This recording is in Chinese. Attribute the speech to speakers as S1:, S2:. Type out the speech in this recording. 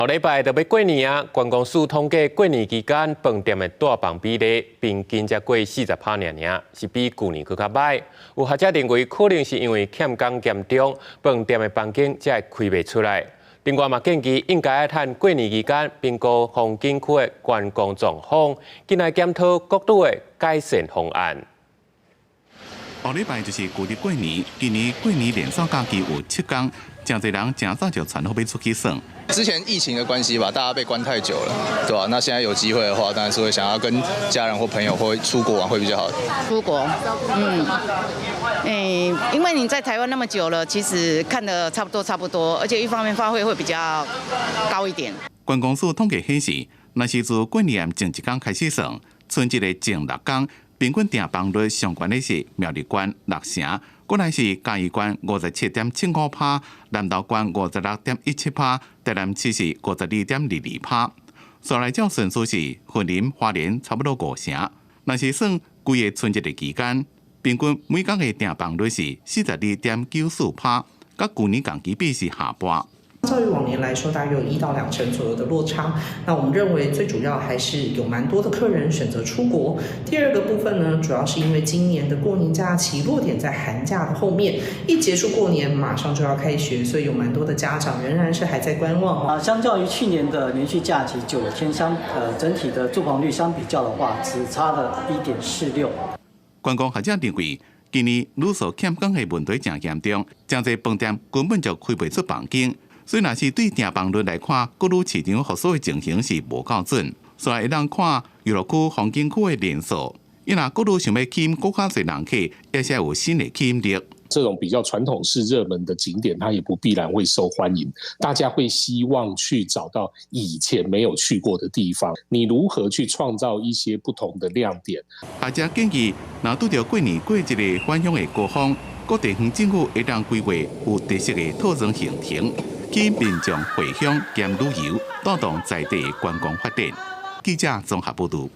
S1: 后礼拜就要过年啊，观光署统计过年期间饭店的大房比例平均才过40%尔，是比去年更较歹。有学者认为，可能是因为欠工严重，饭店的房间才会开袂出来。另外嘛，建议应该趁过年期间评估风景区的观光状况，进来检讨各地的改善方案。
S2: 后礼拜就是旧日过年，今年过年连续假期有7天，真侪人真早就传好要出去耍。
S3: 之前疫情的关系吧，大家被关太久了，对吧？那现在有机会的话，当然是会想要跟家人或朋友或出国玩会比较好。
S4: 出国，因为你在台湾那么久了，其实看得差不多，而且一方面花费会比较高一点。
S2: 观光署统计显示，若是自过年前一天开始算，春节的前6天，平均订房率上悬的是苗栗县6成。过来是嘉义县57.75%，南投县56.17%，台南市是52.22%。所来照顺序是云林、花莲差不多5成。若是算规个春节的期间，平均每天的订房率是42.94%，甲去年同期比是下半。
S5: 较于往年来说，大约有1到2成左右的落差。那我们认为最主要还是有蛮多的客人选择出国。第二个部分呢，主要是因为今年的过年假期落点在寒假的后面，一结束过年马上就要开学，所以有蛮多的家长仍然是还在观望。
S6: 相较于去年的连续假期9天整体的住房率相比较的话，只差了1.46。
S2: 观光学者认为，今年旅宿欠工的问题真严重，真侪饭店根本就开不出房间。虽然是对订房率来看，各路市场复苏的情形是无够准，所以会当看娱乐区、风景区的人数，因为各路想要吸引更加侪人客，而且有新的吸引力。
S7: 这种比较传统式热门的景点，它也不必然会受欢迎。大家会希望去找到以前没有去过的地方。你如何去创造一些不同的亮点？
S2: 学者建议，若拄到过年过节的返乡的高峰，各地方政府会当规划有特色的套装行程，吸引民众回乡兼旅游，带动在地观光发展。记者综合报道。